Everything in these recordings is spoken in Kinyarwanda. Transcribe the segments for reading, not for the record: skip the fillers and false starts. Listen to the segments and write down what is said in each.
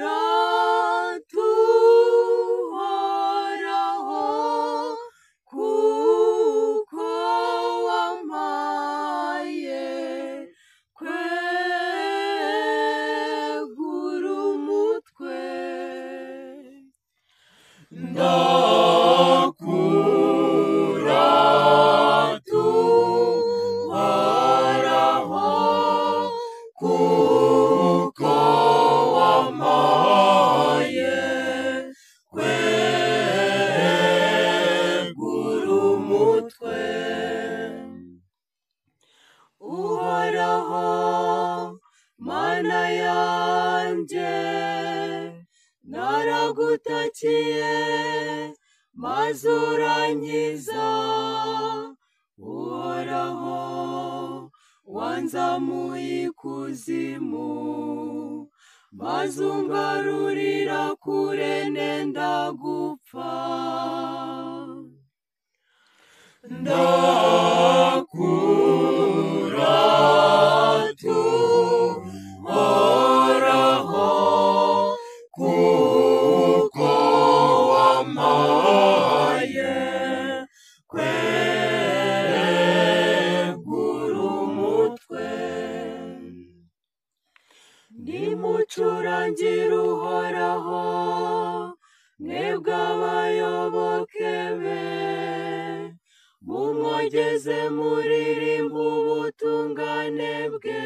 ndakurata uhoraho kuko wampaye kwegura umutwe. Ndakurata uhoraho kuko wampaye kwegura umutwe. Uhoraho Mana yanjye, naragutakiye maze urankiza. Uhoraho wanzamuye ikuzimu maze ungarurira kure nenda gupfa. Ndakurata uhoraho kuko wampaye kwegura umutwe. nimucurangire Uhoraho mwebwe abayoboke be, mumwogeze muririmba ubutungane bwe,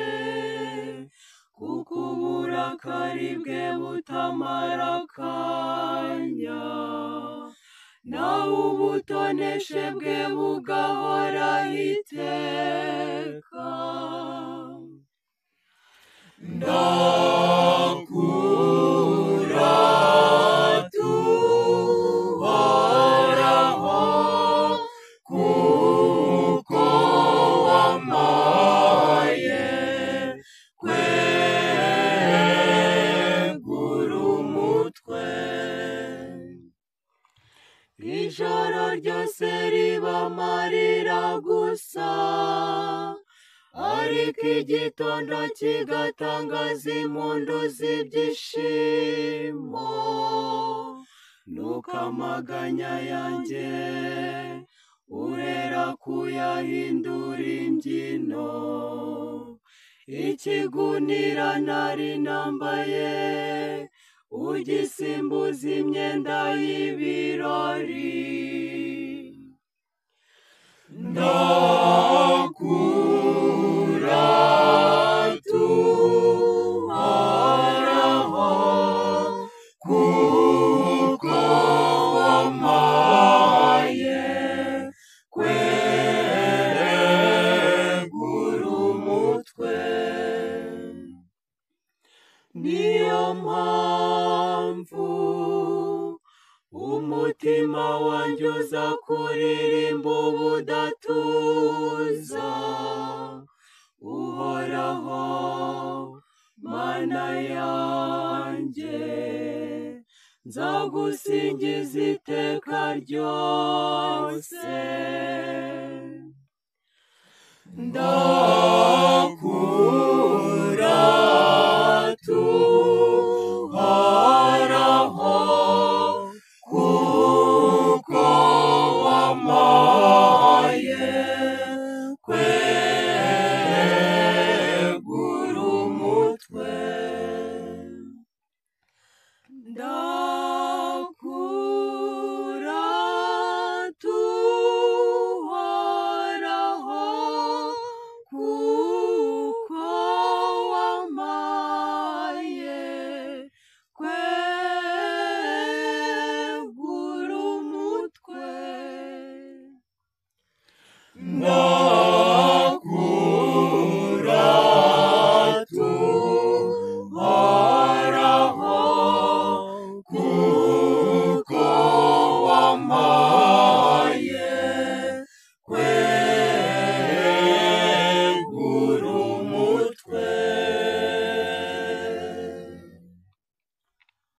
kuko uburakari bwe butamara akanya, naho ubutoneshe bwe bugahoraho iteka. Ndakurata uhoraho kuko wampaye kwegura umutwe. Ijoro ryose riba amarira gusa, ariko igitondo kigatangaza impundu z'ibyishimo. Nuko amaganya yanjye uhera kuyahindura imbyino, ikigunira nari nambaye ugisimbuza imyenda y'ibirori. Ndakurata uhoraho kuko wampaye kwegura umutwe. Niyo mpamvu umutima wanjye uza kuririmba ubudatuza. Uhoraho Mana yanjye, nzagusingiza iteka ryose.